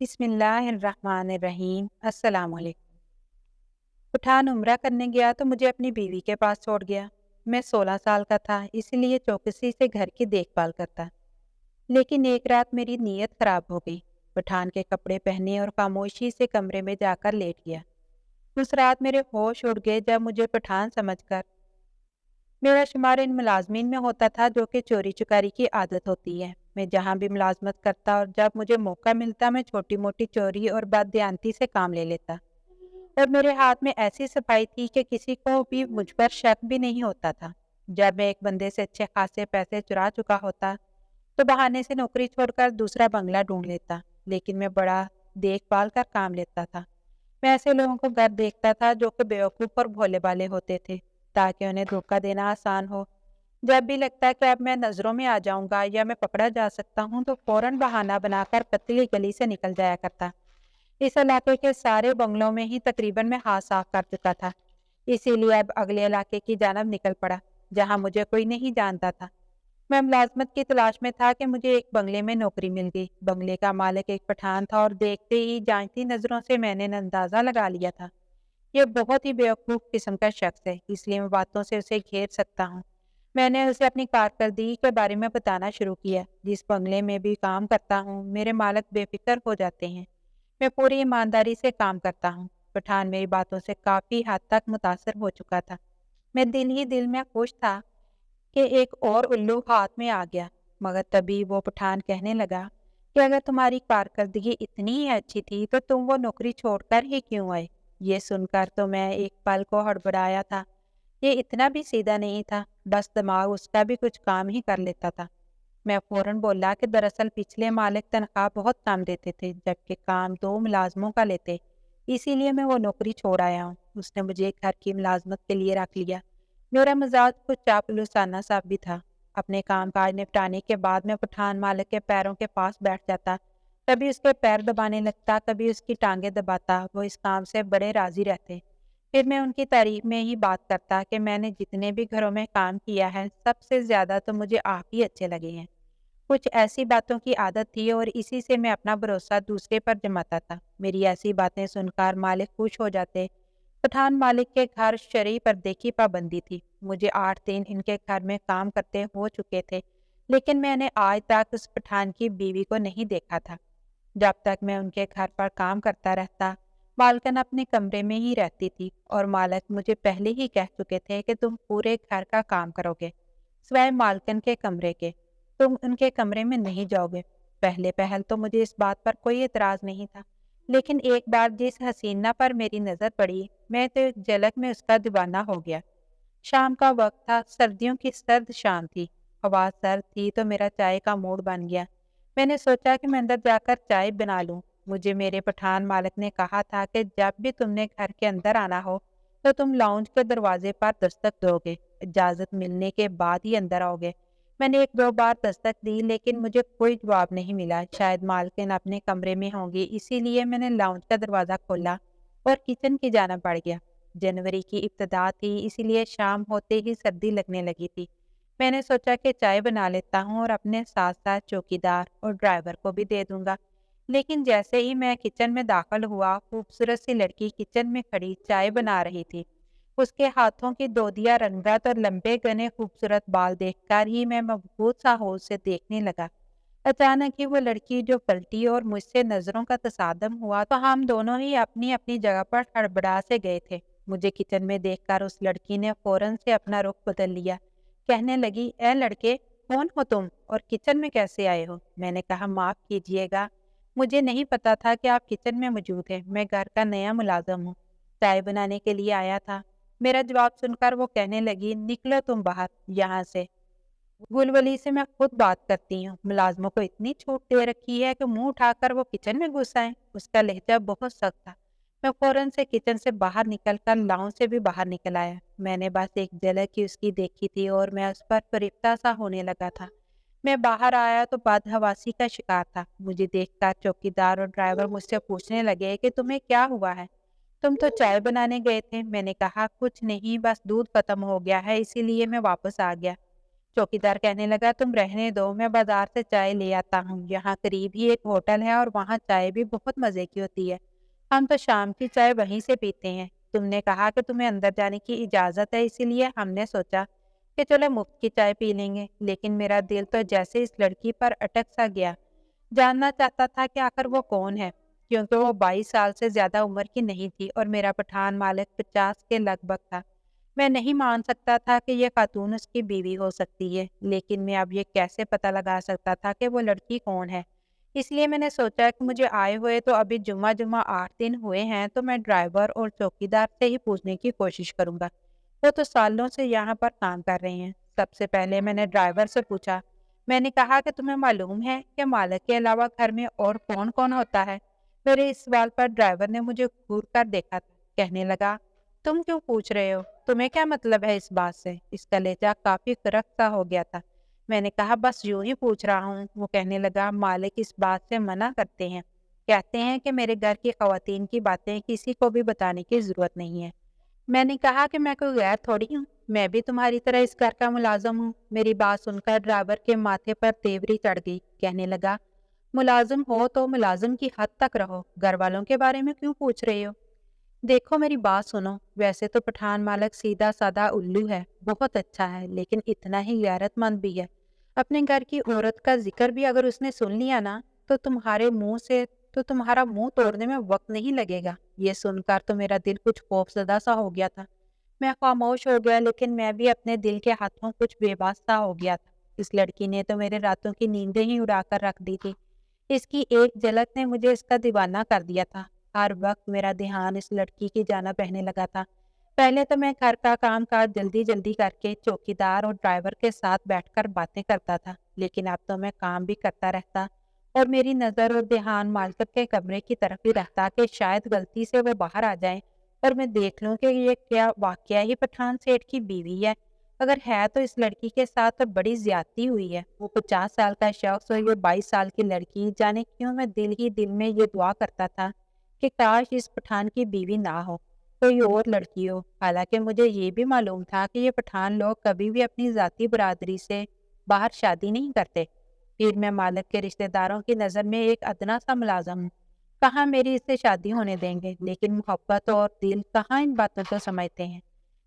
بسم اللہ الرحمن الرحیم۔ السلام علیکم۔ پٹھان عمرہ کرنے گیا تو مجھے اپنی بیوی کے پاس چھوڑ گیا۔ میں 16 سال کا تھا، اس لیے چوکسی سے گھر کی دیکھ بھال کرتا، لیکن ایک رات میری نیت خراب ہو گئی۔ پٹھان کے کپڑے پہنے اور خاموشی سے کمرے میں جا کر لیٹ گیا۔ اس رات میرے ہوش اڑ گئے جب مجھے پٹھان سمجھ کر میرا شمار ان ملازمین میں ہوتا تھا جو کہ چوری چکاری کی عادت ہوتی ہے۔ میں جہاں بھی ملازمت کرتا اور جب مجھے موقع ملتا میں چھوٹی موٹی چوری اور بددیانتی سے کام لے لیتا، اور میرے ہاتھ میں ایسی صفائی تھی کہ کسی کو بھی مجھ پر شک بھی نہیں ہوتا تھا۔ جب میں ایک بندے سے اچھے خاصے پیسے چرا چکا ہوتا تو بہانے سے نوکری چھوڑ کر دوسرا بنگلہ ڈھونڈ لیتا، لیکن میں بڑا دیکھ بھال کر کام لیتا تھا۔ میں ایسے لوگوں کو گھر دیکھتا تھا جو کہ بیوقوف اور بھولے بالے ہوتے تھے تاکہ انہیں دھوکہ دینا آسان ہو۔ جب بھی لگتا ہے کہ اب میں نظروں میں آ جاؤں گا یا میں پکڑا جا سکتا ہوں تو فوراً بہانہ بنا کر پتلی گلی سے نکل جایا کرتا۔ اس علاقے کے سارے بنگلوں میں ہی تقریباً میں ہاتھ صاف کر چکا تھا، اسی لیے اب اگلے علاقے کی جانب نکل پڑا جہاں مجھے کوئی نہیں جانتا تھا۔ میں ملازمت کی تلاش میں تھا کہ مجھے ایک بنگلے میں نوکری مل گئی۔ بنگلے کا مالک ایک پٹھان تھا اور دیکھتے ہی جانتی نظروں سے میں نے اندازہ لگا لیا تھا یہ بہت ہی بیوقوف قسم کا شخص ہے، اس لیے میں باتوں سے اسے گھیر سکتا ہوں۔ میں نے اسے اپنی کارکردگی کے بارے میں بتانا شروع کیا۔ جس بنگلے میں بھی کام کرتا ہوں میرے مالک بے فکر ہو جاتے ہیں، میں پوری ایمانداری سے کام کرتا ہوں۔ پٹھان میری باتوں سے کافی حد تک متاثر ہو چکا تھا۔ میں دل ہی دل میں خوش تھا کہ ایک اور الو ہاتھ میں آ گیا، مگر تبھی وہ پٹھان کہنے لگا کہ اگر تمہاری کارکردگی اتنی ہی اچھی تھی تو تم وہ نوکری چھوڑ کر ہی کیوں آئے؟ یہ سن کر تو میں ایک پل کو ہڑبڑایا تھا۔ یہ اتنا بھی سیدھا نہیں تھا، بس دماغ اس کا بھی کچھ کام ہی کر لیتا تھا۔ میں فوراً بولا کہ دراصل پچھلے مالک تنخواہ بہت کم دیتے تھے جبکہ کام 2 ملازموں کا لیتے، اسی لیے میں وہ نوکری چھوڑ آیا ہوں۔ اس نے مجھے گھر کی ملازمت کے لیے رکھ لیا۔ میرا مزاج کچھ چاپلوسانہ سا بھی تھا۔ اپنے کام کاج نپٹانے کے بعد میں پٹھان مالک کے پیروں کے پاس بیٹھ جاتا، کبھی اس کے پیر دبانے لگتا، کبھی اس کی ٹانگیں دباتا۔ وہ اس کام سے بڑے راضی رہتے۔ پھر میں ان کی تعریف میں ہی بات کرتا کہ میں نے جتنے بھی گھروں میں کام کیا ہے سب سے زیادہ تو مجھے آپ ہی اچھے لگے ہیں۔ کچھ ایسی باتوں کی عادت تھی اور اسی سے میں اپنا بھروسہ دوسرے پر جماتا تھا۔ میری ایسی باتیں سن کر مالک خوش ہو جاتے۔ پٹھان مالک کے گھر شرعی پردے کی پابندی تھی۔ مجھے 8 دن ان کے گھر میں کام کرتے ہو چکے تھے، لیکن میں نے آج تک اس پٹھان کی بیوی کو نہیں دیکھا تھا۔ جب تک میں ان کے گھر پر کام کرتا رہتا، مالکن اپنے کمرے میں ہی رہتی تھی اور مالک مجھے پہلے ہی کہہ چکے تھے کہ تم پورے گھر کا کام کرو گے سوائے مالکن کے کمرے کے، تم ان کے کمرے میں نہیں جاؤ گے۔ پہلے پہل تو مجھے اس بات پر کوئی اعتراض نہیں تھا، لیکن ایک بار جس حسینہ پر میری نظر پڑی میں تو ایک جھلک میں اس کا دیوانہ ہو گیا۔ شام کا وقت تھا، سردیوں کی سرد شام تھی، ہوا سرد تھی تو میرا چائے کا موڈ بن گیا۔ میں نے سوچا کہ میں اندر جا کر چائے بنا لوں۔ مجھے میرے پٹھان مالک نے کہا تھا کہ جب بھی تم نے گھر کے اندر آنا ہو تو تم لاؤنج کے دروازے پر دستک دو گے، اجازت ملنے کے بعد ہی اندر آؤ گے۔ میں نے 1-2 بار دستک دی لیکن مجھے کوئی جواب نہیں ملا۔ شاید مالکن اپنے کمرے میں ہوں گی، اسی لیے میں نے لاؤنج کا دروازہ کھولا اور کچن کی جانب بڑھ گیا۔ جنوری کی ابتدا تھی، اسی لیے شام ہوتے ہی سردی لگنے لگی تھی۔ میں نے سوچا کہ چائے بنا لیتا ہوں اور اپنے ساتھ ساتھ چوکیدار اور ڈرائیور کو بھی دے دوں گا، لیکن جیسے ہی میں کچن میں داخل ہوا خوبصورت سی لڑکی کچن میں کھڑی چائے بنا رہی تھی۔ اس کے ہاتھوں کی دودیا رنگت اور لمبے گھنے خوبصورت بال دیکھ کر ہی میں مبہوت سا ہو اسے دیکھنے لگا۔ اچانک ہی وہ لڑکی جو پلٹی اور مجھ سے نظروں کا تصادم ہوا تو ہم دونوں ہی اپنی اپنی جگہ پر ہڑبڑا سے گئے تھے۔ مجھے کچن میں دیکھ کر اس لڑکی نے فوراً سے اپنا رخ بدل لیا، کہنے لگی، اے لڑکے، کون ہو تم اور کچن میں کیسے آئے ہو؟ میں نے کہا، معاف کیجیے گا، مجھے نہیں پتا تھا کہ آپ کچن میں موجود ہیں، میں گھر کا نیا ملازم ہوں، چائے بنانے کے لیے آیا تھا۔ میرا جواب سن کر وہ کہنے لگی، نکلو تم باہر یہاں سے، گلولی سے میں خود بات کرتی ہوں۔ ملازموں کو اتنی چھوٹ دے رکھی ہے کہ منہ اٹھا کر وہ کچن میں گھس آئیں۔ اس کا لہجہ بہت سخت تھا۔ میں فوراً سے کچن سے باہر نکل کر لاؤنج سے بھی باہر نکل آیا۔ میں نے بس ایک جھلک ہی اس کی دیکھی تھی اور میں اس پر فریفتہ سا ہونے لگا تھا۔ میں باہر آیا تو بدحواسی کا شکار تھا۔ مجھے دیکھ کر چوکیدار اور ڈرائیور مجھ سے پوچھنے لگے کہ تمہیں کیا ہوا ہے؟ تم تو چائے بنانے گئے تھے۔ میں نے کہا، کچھ نہیں، بس دودھ ختم ہو گیا ہے اسی لیے میں واپس آ گیا۔ चौकीदार कहने लगा, तुम रहने दो, मैं बाजार से चाय ले आता हूँ। यहाँ करीब ही एक होटल है और वहाँ चाय भी बहुत मजे की होती है। हम तो शाम की चाय वहीं से पीते हैं। तुमने कहा कि तुम्हें अंदर जाने की इजाजत है, इसीलिए हमने सोचा कि चलो मुफ्त की चाय पी लेंगे। लेकिन मेरा दिल तो जैसे इस लड़की पर अटक सा गया। जानना चाहता था कि आखिर वो कौन है, क्योंकि वो 22 साल से ज्यादा उम्र की नहीं थी और मेरा पठान मालिक 50 के लगभग था। मैं नहीं मान सकता था कि यह खातून उसकी बीवी हो सकती है, लेकिन मैं अब ये कैसे पता लगा सकता था कि वो लड़की कौन है। इसलिए मैंने सोचा कि मुझे आए हुए तो अभी जुम्मा जुम्मा 8 दिन हुए हैं, तो मैं ड्राइवर और चौकीदार से ही पूछने की कोशिश करूंगा। वो तो सालों से यहाँ पर काम कर रहे हैं। सबसे पहले मैंने ड्राइवर से पूछा। मैंने कहा कि तुम्हें मालूम है कि मालिक के अलावा घर में और कौन कौन होता है। मेरे इस सवाल पर ड्राइवर ने मुझे घूर कर देखा। कहने लगा, तुम क्यों पूछ रहे हो? तुम्हें क्या मतलब है इस बात से? इसका लहजा काफी फर्क सा हो गया था। मैंने कहा, बस यूं ही पूछ रहा हूँ। वो कहने लगा, मालिक इस बात से मना करते हैं। कहते हैं कि मेरे घर की खवातीन की बातें किसी को भी बताने की जरूरत नहीं है। मैंने कहा कि मैं कोई गैर थोड़ी हूँ, मैं भी तुम्हारी तरह इस घर का मुलाजिम हूँ। मेरी बात सुनकर ड्राइवर के माथे पर तेवरी चढ़ गई। कहने लगा, मुलाजिम हो तो मुलाजिम की हद तक रहो, घर वालों के बारे में क्यों पूछ रहे हो? देखो मेरी बात सुनो, वैसे तो पठान मालक सीधा साधा उल्लू है, बहुत अच्छा है, लेकिन इतना ही गैरतमंद भी है। अपने घर की औरत का जिक्र भी अगर उसने सुन लिया ना, तो तुम्हारा मुंह तोड़ने में वक्त नहीं लगेगा। ये सुनकर तो मेरा दिल कुछ खौफजदा सा हो गया था। मैं खामोश हो गया, लेकिन मैं भी अपने दिल के हाथों कुछ बेबस सा हो गया था। इस लड़की ने तो मेरे रातों की नींदें ही उड़ा कर रख दी थी। इसकी एक झलक ने मुझे इसका दीवाना कर दिया था। हर वक्त मेरा ध्यान इस लड़की की जानिब बहने लगा था। पहले तो मैं घर का काम काज जल्दी जल्दी करके चौकीदार और ड्राइवर के साथ बैठकर बातें करता था, लेकिन अब तो मैं काम भी करता रहता और मेरी नज़र और ध्यान मालकिन के कमरे की तरफ ही रहता कि शायद गलती से वह बाहर आ जाए और मैं देख लूं कि ये क्या वाकया ही पठान सेठ की बीवी है। अगर है तो इस लड़की के साथ तो बड़ी ज्यादती हुई है। वो 50 साल का शख्स और ये 22 साल की लड़की, जाने क्यों मैं दिल ही दिल में ये दुआ करता था कि काश इस पठान की बीवी ना हो, कोई और लड़की हो। हालांकि मुझे ये भी मालूम था कि ये पठान लोग कभी भी अपनी जाति बरादरी से बाहर शादी नहीं करते। फिर मैं मालिक के रिश्तेदारों की नज़र में एक अदना सा मुलाजम हूँ। कहाँ मेरी इससे शादी होने देंगे, लेकिन मोहब्बत और दिल कहाँ इन बातों को समझते हैं।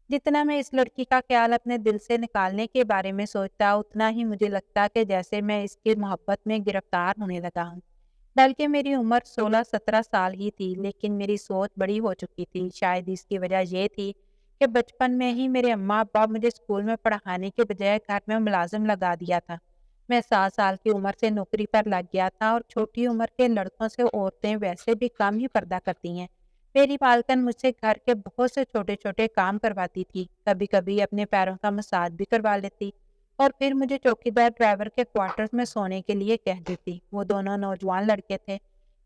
जितना मैं इस लड़की का ख्याल अपने दिल से निकालने के बारे में सोचता, उतना ही मुझे लगता कि जैसे मैं इसकी मोहब्बत में गिरफ्तार होने लगा हूँ। बल्कि मेरी उम्र 16-17 साल ही थी, लेकिन मेरी सोच बड़ी हो चुकी थी। शायद इसकी वजह यह थी कि बचपन में ही मेरे अम्मा अब्बा मुझे स्कूल में पढ़ाने के बजाय घर में मुलाजिम लगा दिया था। मैं 7 साल की उम्र से नौकरी पर लग गया था और छोटी उम्र के लड़कों से औरतें वैसे भी कम ही पर्दा करती हैं। मेरी मालकिन मुझसे घर के बहुत से छोटे छोटे काम करवाती थी, कभी कभी अपने पैरों का मसाज भी करवा लेती और फिर मुझे चौकीदार ड्राइवर के क्वार्टर्स में सोने के लिए कह देती। वो दोनों नौजवान लड़के थे।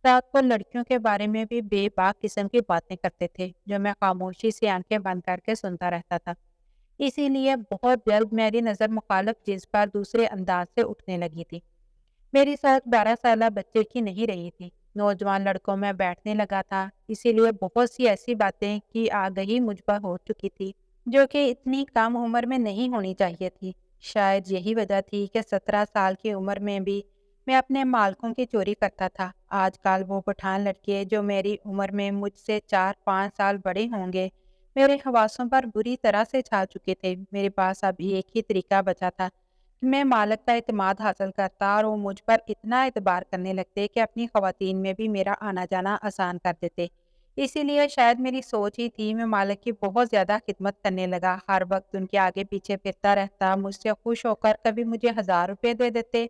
रात को लड़कियों के बारे में भी बेबाक किस्म की बातें करते थे, जो मैं खामोशी से आंखें बंद करके सुनता रहता था। इसीलिए बहुत जल्द मेरी नज़र मुखालिफ चीज पर दूसरे अंदाज से उठने लगी थी। मेरी सोच 12 साल बच्चे की नहीं रही थी। नौजवान लड़कों में बैठने लगा था, इसीलिए बहुत सी ऐसी बातें की आ गई मुझ पर हो चुकी थी, जो कि इतनी कम उम्र में नहीं होनी चाहिए थी। शायद यही वजह थी कि 17 साल की उम्र में भी मैं अपने मालकों की चोरी करता था। आजकल वो पठान लड़के जो मेरी उम्र में मुझसे 4-5 साल बड़े होंगे, मेरे हवासों पर बुरी तरह से छा चुके थे। मेरे पास अब एक ही तरीका बचा था। मैं मालिक का इत्मीनान हासिल करता और वो मुझ पर इतना एतबार करने लगते कि अपनी खवातीन में भी मेरा आना जाना आसान कर देते। इसीलिए शायद मेरी सोच ही थी, मैं मालिक की बहुत ज़्यादा खिदमत करने लगा। हर वक्त उनके आगे पीछे फिरता रहता, मुझसे खुश होकर कभी मुझे 1000 रुपये दे देते,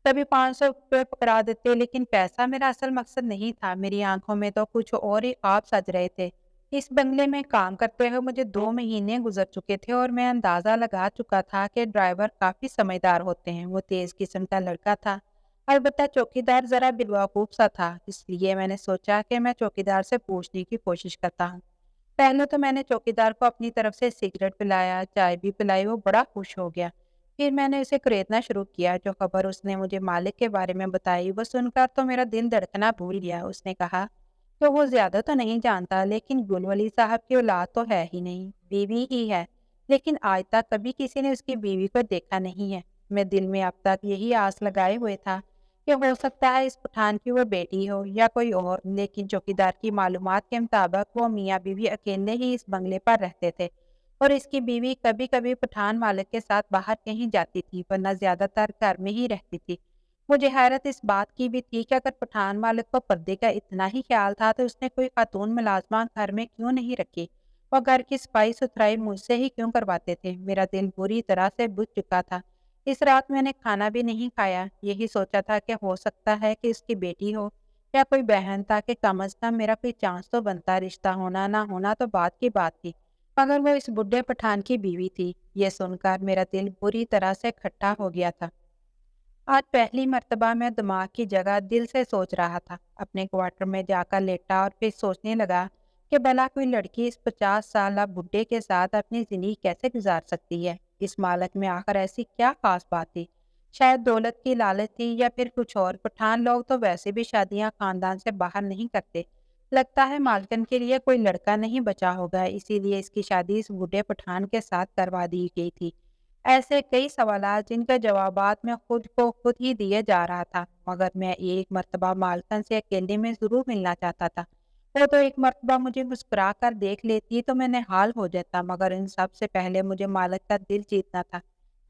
कभी 500 रुपये पकड़ा देते। लेकिन पैसा मेरा असल मकसद नहीं था। मेरी आंखों में तो कुछ और ही ख्वाब सज रहे थे। इस बंगले में काम करते हुए मुझे 2 महीने गुजर चुके थे और मैं अंदाजा लगा चुका था कि ड्राइवर काफी समझदार होते हैं। वो तेज किस्म का लड़का था। अलबत्ता चौकीदार जरा बेवकूफ सा था, इसलिए मैंने सोचा कि मैं चौकीदार से पूछने की कोशिश करता हूँ। पहले तो मैंने चौकीदार को अपनी तरफ से सिगरेट पिलाया, चाय भी पिलाई। वो बड़ा खुश हो गया। फिर मैंने उसे खरीदना शुरू किया। जो खबर उसने मुझे मालिक के बारे में बताई, वो सुनकर तो मेरा दिल धड़कना भूल गया। उसने कहा, तो वो ज्यादा तो नहीं जानता, लेकिन गुलवली साहब की औलाद तो है ही नहीं, बीवी ही है। लेकिन आज तक कभी किसी ने उसकी बीवी को देखा नहीं है। मैं दिल में अब तक यही आस लगाए हुए था कि हो सकता है इस पठान की वो बेटी हो या कोई और, लेकिन चौकीदार की मालूमात के मुताबिक वो मियाँ बीवी अकेले ही इस बंगले पर रहते थे और इसकी बीवी कभी कभी पठान मालिक के साथ बाहर कहीं जाती थी, वरना ज्यादातर घर में ही रहती थी। मुझे हैरत इस बात की भी थी कि अगर पठान मालिक को पर्दे का इतना ही ख्याल था तो उसने कोई खातून मुलाजमा घर में क्यों नहीं रखी। वो घर की सफाई सुथराई मुझसे ही क्यों करवाते थे। मेरा दिल बुरी तरह से बुझ चुका था। इस रात मैंने खाना भी नहीं खाया, यही सोचा था कि हो सकता है कि इसकी बेटी हो या कोई बहन, ताकि कम अज कम मेरा कोई चांस तो बनता। रिश्ता होना ना होना तो बात की बात थी, मगर वो इस बुढ़े पठान की बीवी थी। ये सुनकर मेरा दिल बुरी तरह से खट्टा हो गया था। आज पहली मर्तबा मैं दिमाग की जगह दिल से सोच रहा था। अपने क्वार्टर में जाकर लेटा और फिर सोचने लगा कि भला कोई लड़की इस 50 साल बुढ़े के साथ अपनी जिंदगी कैसे गुजार सकती है। इस मालक में आखिर ऐसी क्या खास बात थी? शायद दौलत की लालच थी या फिर कुछ और। पठान लोग तो वैसे भी शादियां खानदान से बाहर नहीं करते। लगता है मालकन के लिए कोई लड़का नहीं बचा होगा, इसीलिए इसकी शादी इस बूढ़े पठान के साथ करवा दी गई थी। ऐसे कई सवालात जिनका जवाबात मैं खुद को खुद ही दिए जा रहा था, मगर मैं एक मर्तबा मालकन से अकेले में जरूर मिलना चाहता था। वो तो एक मर्तबा मुझे मुस्कुरा कर देख लेती तो मैं निहाल हो जाता, मगर इन सब से पहले मुझे मालिक का दिल जीतना था,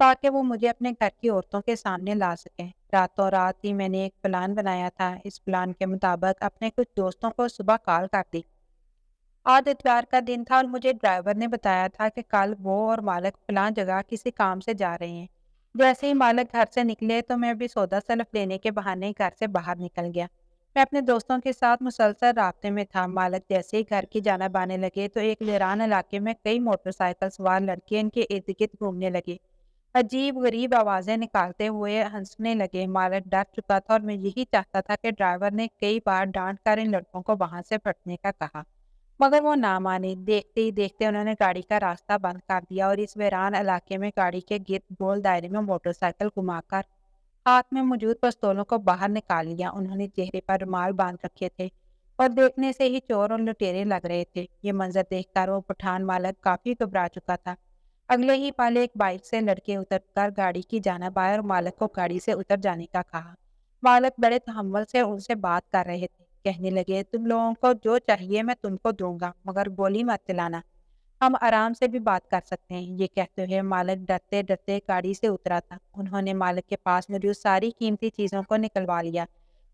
ताकि वो मुझे अपने घर की औरतों के सामने ला सके। रातों रात ही मैंने एक प्लान बनाया था। इस प्लान के मुताबिक अपने कुछ दोस्तों को सुबह कॉल कर दी। आज इतवार का दिन था और मुझे ड्राइवर ने बताया था कि कल वो और मालिक फलां जगह किसी काम से जा रहे हैं। जैसे ही मालिक घर से निकले तो मैं भी सौदा सलफ लेने के बहाने घर से बाहर निकल गया। मैं अपने दोस्तों के साथ मुसलसल राब्ते में था। मालिक जैसे ही घर की जानिब आने लगे तो एक वीरान इलाके में कई मोटरसाइकिल सवार लड़के इनके इर्द गिर्द घूमने लगे। अजीब गरीब आवाजें निकालते हुए हंसने लगे। मालिक डर चुका था और मैं यही चाहता था कि ड्राइवर ने कई बार डांट कर इन लड़कों को वहां से फटने का कहा, मगर वो ना माने। देखते ही देखते उन्होंने गाड़ी का रास्ता बंद कर दिया और इस वीरान इलाके में गाड़ी के गिर्द गोल दायरे में मोटरसाइकिल घुमाकर हाथ में मौजूद पिस्तौलों को बाहर निकाल लिया। उन्होंने चेहरे पर रुमाल बांध रखे थे और देखने से ही चोर और लुटेरे लग रहे थे। ये मंजर देखकर वो पठान मालिक काफी घबरा चुका था। अगले ही पल एक बाइक से लड़के उतरकर गाड़ी की जानिब आए और मालिक को गाड़ी से उतर जाने का कहा। मालिक बड़े तहम्मुल से उनसे बात कर रहे थे। कहने लगे, तुम लोगों को जो चाहिए मैं तुमको दूंगा, मगर गोली मत चलाना। हम आराम से भी बात कर सकते हैं। ये कहते हुए मालिक डरते डरते गाड़ी से उतरा था। उन्होंने मालिक के पास मौजूद सारी कीमती चीजों को निकलवा लिया,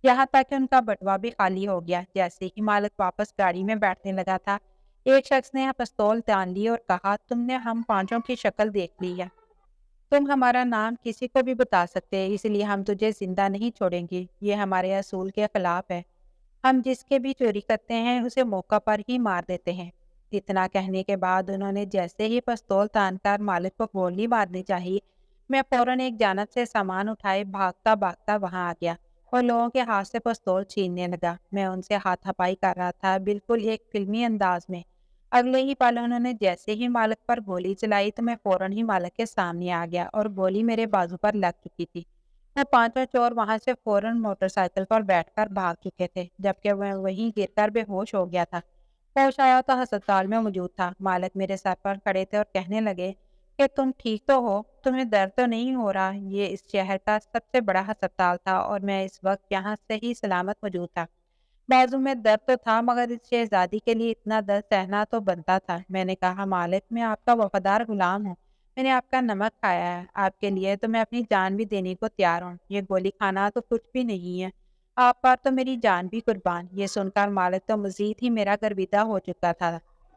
यहाँ तक कि उनका बटुआ भी खाली हो गया। जैसे ही मालिक वापस गाड़ी में बैठने लगा था, एक शख्स ने पिस्तौल तान ली और कहा, तुमने हम पांचों की शक्ल देख ली है। तुम हमारा नाम किसी को भी बता सकते हैं, इसलिए हम तुझे जिंदा नहीं छोड़ेंगे। ये हमारे असूल के खिलाफ है। हम जिसके भी चोरी करते हैं उसे मौका पर ही मार देते हैं। इतना कहने के बाद उन्होंने जैसे ही पिस्तौल तानकर मालिक को गोली मारनी चाहिए, मैं फौरन एक जानब से सामान उठाए भागता भागता वहां आ गया और लोगों के हाथ से पिस्तौल छीनने लगा। मैं उनसे हाथापाई कर रहा था, बिल्कुल एक फिल्मी अंदाज में। अगले ही पल उन्होंने जैसे ही मालिक पर गोली चलाई तो मैं फौरन ही मालिक के सामने आ गया और गोली मेरे बाजू पर लग चुकी थी। वो पांचों चोर वहां से फौरन मोटरसाइकिल पर बैठकर भाग चुके थे, जबकि मैं वहीं गिरकर बेहोश हो गया था। होश आया तो अस्पताल में मौजूद था। मालिक मेरे सर पर खड़े थे और कहने लगे कि तुम ठीक तो हो, तुम्हें दर्द तो नहीं हो रहा। ये इस शहर का सबसे बड़ा अस्पताल था और मैं इस वक्त यहाँ से ही सलामत मौजूद था। बाजू में दर्द तो था, मगर इस शहजादी के लिए इतना दर्द सहना तो बनता था। मैंने कहा, मालिक मैं आपका वफादार गुलाम हूँ। मैंने आपका नमक खाया है, आपके लिए तो मैं अपनी जान भी देने को तैयार हूँ। ये गोली खाना तो कुछ भी नहीं है, आप पर तो मेरी जान भी कुर्बान। ये सुनकर मालिक तो मजीद ही मेरा गर्विदा हो चुका था।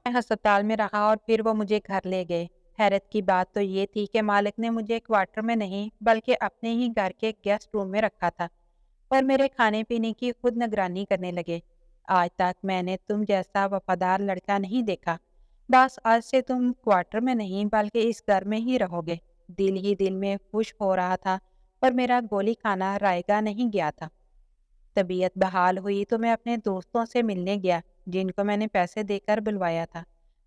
मैं अस्पताल में रहा और फिर वो मुझे घर ले गए। हैरत की बात तो ये थी कि मालिक ने मुझे क्वार्टर में नहीं बल्कि अपने ही घर के गेस्ट रूम में रखा था और मेरे खाने पीने की खुद निगरानी करने लगे। आज तक मैंने तुम जैसा वफादार लड़का नहीं देखा। बस आज से तुम क्वार्टर में नहीं बल्कि इस घर में ही रहोगे। दिल ही दिल में खुश हो रहा था और मेरा गोली खाना रायगा नहीं गया था। तबीयत बहाल हुई तो मैं अपने दोस्तों से मिलने गया, जिनको मैंने पैसे देकर बुलवाया था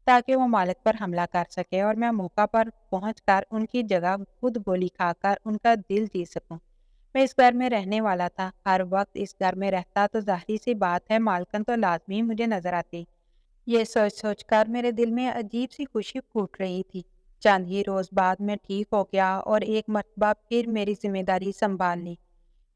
ताकि वो मालिक पर हमला कर सके और मैं मौका पर पहुंचकर उनकी जगह खुद गोली खाकर उनका दिल जीत सकूं। मैं इस घर में रहने वाला था, हर वक्त इस घर में रहता तो जाहिर सी बात है मालकन तो लाजमी मुझे नजर आती। ये सोच सोच कर मेरे दिल में अजीब सी खुशी फूट रही थी। چند ہی روز بعد میں ٹھیک ہو گیا اور ایک مرتبہ پھر میری ذمہ داری سنبھال لی۔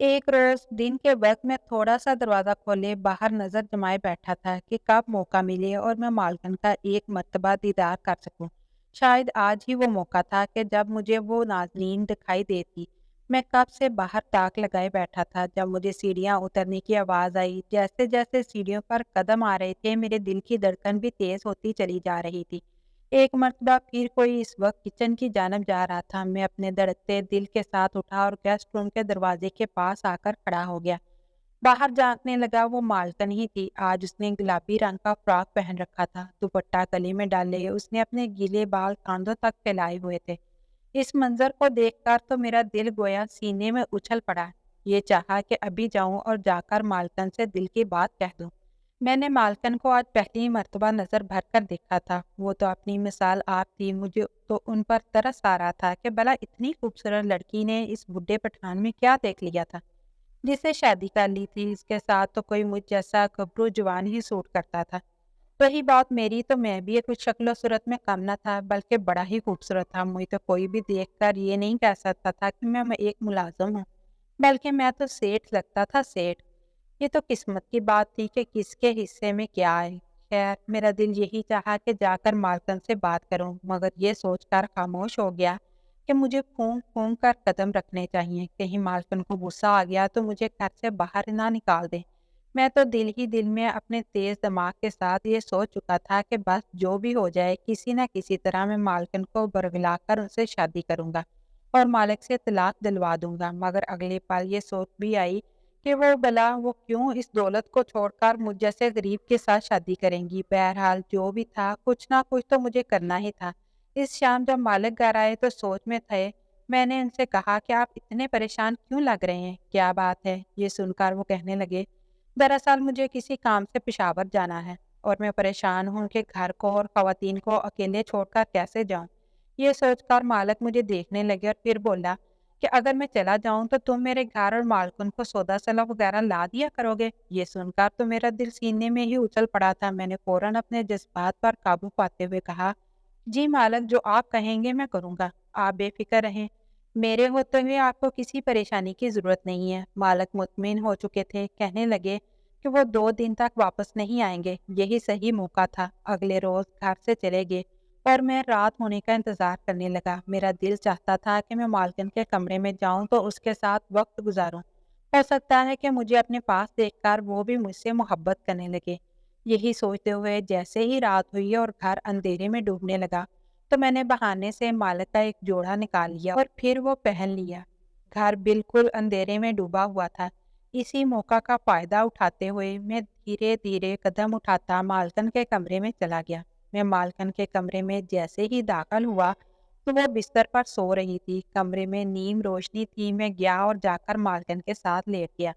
ایک روز دن کے وقت میں تھوڑا سا دروازہ کھولے باہر نظر جمائے بیٹھا تھا کہ کب موقع ملے اور میں مالکن کا ایک مرتبہ دیدار کر سکوں۔ شاید آج ہی وہ موقع تھا کہ جب مجھے وہ نازنین دکھائی دیتی۔ میں کب سے باہر تاک لگائے بیٹھا تھا جب مجھے سیڑھیاں اترنے کی آواز آئی۔ جیسے جیسے سیڑھیوں پر قدم آ رہے تھے میرے دل کی دھڑکن بھی تیز ہوتی چلی جا رہی تھی۔ ایک مرتبہ پھر کوئی اس وقت کچن کی جانب جا رہا تھا۔ میں اپنے دھڑکتے دل کے ساتھ اٹھا اور گیسٹ روم کے دروازے کے پاس آ کر کھڑا ہو گیا۔ باہر جھانکنے لگا، وہ مالکن ہی تھی۔ آج اس نے گلابی رنگ کا فراک پہن رکھا تھا، دوپٹہ گلے میں ڈالے اس نے اپنے گیلے بال کاندھوں تک پھیلائے ہوئے تھے۔ اس منظر کو دیکھ کر تو میرا دل گویا سینے میں اچھل پڑا۔ یہ چاہا کہ ابھی جاؤں اور جا کر مالکن سے دل کی بات کہہ دوں۔ میں نے مالکن کو آج پہلی مرتبہ نظر بھر کر دیکھا تھا۔ وہ تو اپنی مثال آپ تھی، مجھے تو ان پر ترس آ رہا تھا کہ بھلا اتنی خوبصورت لڑکی نے اس بڈھے پٹھان میں کیا دیکھ لیا تھا جسے شادی کر لی تھی۔ اس کے ساتھ تو کوئی مجھ جیسا گبرو جوان ہی سوٹ کرتا تھا۔ وہی بات میری، تو میں بھی کچھ شکل و صورت میں کم نہ تھا بلکہ بڑا ہی خوبصورت تھا۔ مجھے تو کوئی بھی دیکھ کر یہ نہیں کہہ سکتا تھا کہ میں ایک ملازم ہوں، بلکہ میں تو سیٹھ لگتا تھا، سیٹھ۔ یہ تو قسمت کی بات تھی کہ کس کے حصے میں کیا ہے۔ خیر، میرا دل یہی چاہا کہ جا کر مالکن سے بات کروں، مگر یہ سوچ کر خاموش ہو گیا کہ مجھے پھونک پھونک کر قدم رکھنے چاہیے۔ کہیں مالکن کو غصہ آ گیا تو مجھے گھر سے باہر نہ نکال دے۔ میں تو دل ہی دل میں اپنے تیز دماغ کے ساتھ یہ سوچ چکا تھا کہ بس جو بھی ہو جائے کسی نہ کسی طرح میں مالکن کو برگلا کر ان سے شادی کروں گا اور مالک سے طلاق دلوا دوں گا۔ مگر اگلے پل یہ سوچ بھی آئی کہ وہ کیوں اس دولت کو چھوڑ کر مجھ جیسے غریب کے ساتھ شادی کریں گی۔ بہرحال جو بھی تھا کچھ نہ کچھ تو مجھے کرنا ہی تھا۔ اس شام جب مالک گھر آئے تو سوچ میں تھے، میں نے ان سے کہا کہ آپ اتنے پریشان کیوں لگ رہے ہیں، کیا بات ہے؟ یہ سن کر وہ کہنے لگے، دراصل مجھے کسی کام سے پشاور جانا ہے اور میں پریشان ہوں کہ گھر کو اور خواتین کو اکیلے چھوڑ کر کیسے جاؤں۔ یہ سوچ کر مالک مجھے دیکھنے لگے اور پھر بولا کہ اگر میں چلا جاؤں تو تم میرے گھر اور مالکن کو سودا سلا وغیرہ لا دیا کرو گے۔ یہ سن کر تو میرا دل سینے میں ہی اچھل پڑا تھا۔ میں نے فوراً اپنے جذبات پر قابو پاتے ہوئے کہا، جی مالک، جو آپ کہیں گے میں کروں گا، آپ بے فکر رہیں، میرے ہوتے ہوئے آپ کو کسی پریشانی کی ضرورت نہیں ہے۔ مالک مطمئن ہو چکے تھے، کہنے لگے کہ وہ 2 دن تک واپس نہیں آئیں گے۔ یہی صحیح موقع تھا۔ اگلے روز گھر سے چلے گئے اور میں رات ہونے کا انتظار کرنے لگا۔ میرا دل چاہتا تھا کہ میں مالکن کے کمرے میں جاؤں تو اس کے ساتھ وقت گزاروں۔ ہو سکتا ہے کہ مجھے اپنے پاس دیکھ کر وہ بھی مجھ سے محبت کرنے لگے۔ یہی سوچتے ہوئے جیسے ہی رات ہوئی اور گھر اندھیرے میں ڈوبنے لگا تو میں نے بہانے سے مالک کا ایک جوڑا نکال لیا اور پھر وہ پہن لیا۔ گھر بالکل اندھیرے میں ڈوبا ہوا تھا۔ اسی موقع کا فائدہ اٹھاتے ہوئے میں دھیرے دھیرے قدم اٹھاتا مالکن کے کمرے میں چلا گیا۔ میں مالکن کے کمرے میں جیسے ہی داخل ہوا تو وہ بستر پر سو رہی تھی۔ کمرے میں نیم روشنی تھی۔ میں گیا اور جا کر مالکن کے ساتھ لیٹ گیا۔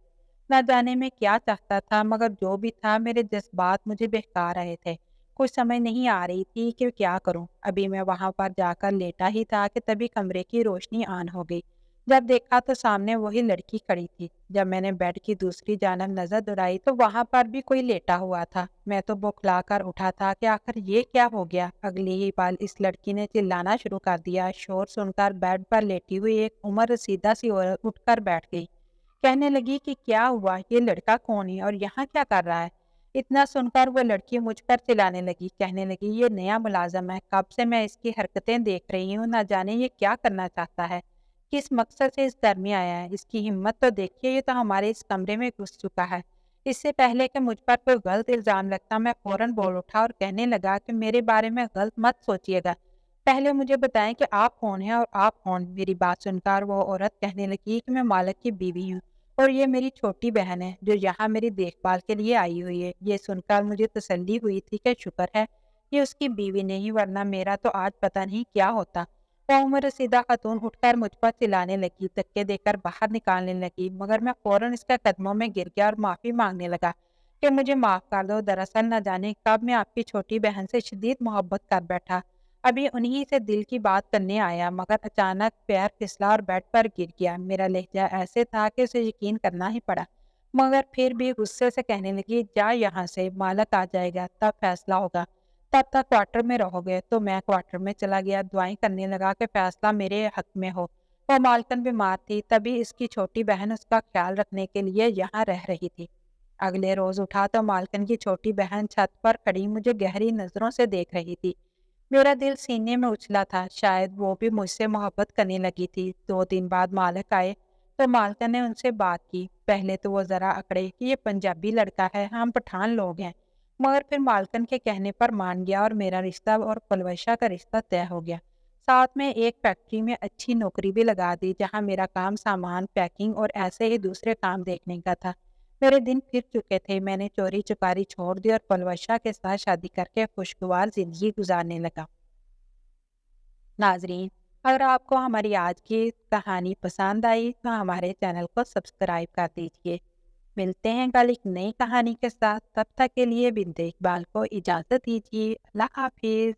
نہ جانے میں کیا چاہتا تھا، مگر جو بھی تھا میرے جذبات مجھے بہکا رہے تھے۔ کچھ سمجھ نہیں آ رہی تھی کہ کیا کروں۔ ابھی میں وہاں پر جا کر لیٹا ہی تھا کہ تبھی کمرے کی روشنی آن ہو گئی۔ جب دیکھا تو سامنے وہی لڑکی کھڑی تھی۔ جب میں نے بیڈ کی دوسری جانب نظر دوڑائی تو وہاں پر بھی کوئی لیٹا ہوا تھا۔ میں تو بوکھلا کر اٹھا تھا کہ آخر یہ کیا ہو گیا۔ اگلی ہی پل اس لڑکی نے چلانا شروع کر دیا۔ شور سن کر بیڈ پر لیٹی ہوئی ایک عمر رسیدہ سی عورت اٹھ کر بیٹھ گئی۔ کہنے لگی کہ کیا ہوا، یہ لڑکا کون ہے اور یہاں کیا کر رہا ہے؟ اتنا سن کر وہ لڑکی مجھ پر چلانے لگی، کہنے لگی، یہ نیا ملازم ہے، کب سے میں اس کی حرکتیں دیکھ رہی ہوں، نہ جانے یہ کیا کرنا چاہتا ہے، کس مقصد سے اس گھر میں آیا ہے۔ اس کی ہمت تو دیکھیے، یہ تو ہمارے اس کمرے میں گھس چکا ہے۔ اس سے پہلے کہ مجھ پر کوئی غلط الزام لگتا میں فوراً بول اٹھا اور کہنے لگا کہ میرے بارے میں غلط مت سوچیے گا، پہلے مجھے بتائیں کہ آپ کون ہیں اور آپ کون۔ میری بات سن کر وہ عورت کہنے لگی کہ میں مالک کی بیوی ہوں اور یہ میری چھوٹی بہن ہے جو یہاں میری دیکھ بھال کے لیے آئی ہوئی ہے۔ یہ سن کر مجھے تسلی ہوئی تھی کہ شکر ہے یہ اس کی بیوی نہیں، ورنہ میرا تو آج پتہ نہیں کیا ہوتا۔ وہ عمر رسیدہ خاتون اٹھ کر مجھ پر چلانے لگی، دھکے دے کر باہر نکالنے لگی، مگر میں فوراً اس کے قدموں میں گر گیا اور معافی مانگنے لگا کہ مجھے معاف کر دو۔ دراصل نہ جانے کب میں آپ کی چھوٹی بہن سے شدید محبت کر بیٹھا، ابھی انہی سے دل کی بات کرنے آیا، مگر اچانک پیر پھسلا اور بیڈ پر گر گیا۔ میرا لہجہ ایسے تھا کہ اسے یقین کرنا ہی پڑا، مگر پھر بھی غصے سے کہنے لگی، جا یہاں سے، مالک آ جائے گا تب فیصلہ ہوگا۔ तब तक क्वार्टर में रहोगे। तो मैं क्वार्टर में चला गया, दुआएं करने लगा कि फैसला मेरे हक में हो। वो मालकिन बीमार थी, तभी इसकी छोटी बहन उसका ख्याल रखने के लिए यहाँ रह रही थी। अगले रोज उठा तो मालकिन की छोटी बहन छत पर खड़ी मुझे गहरी नजरों से देख रही थी। मेरा दिल सीने में उछला था, शायद वो भी मुझसे मोहब्बत करने लगी थी। 2 दिन बाद मालिक आए तो मालकिन ने उनसे बात की। पहले तो वो जरा अकड़े कि ये पंजाबी लड़का है, हम पठान लोग हैं, मगर फिर मालकिन के कहने पर मान गया और मेरा रिश्ता और पलवशा का रिश्ता तय हो गया। साथ में एक फैक्ट्री में अच्छी नौकरी भी लगा दी, जहां मेरा काम सामान पैकिंग और ऐसे ही दूसरे काम देखने का था। मेरे दिन फिर चुके थे, मैंने चोरी चुकारी छोड़ दी और पलवशा के साथ शादी करके खुशगवार जिंदगी गुजारने लगा। नाजरीन, अगर आपको हमारी आज की कहानी पसंद आई तो हमारे चैनल को सब्सक्राइब कर दीजिए। मिलते हैं कल एक नई कहानी के साथ, तब तक के लिए बिंदु इकबाल को इजाज़त दीजिए। अल्लाह हाफिज़।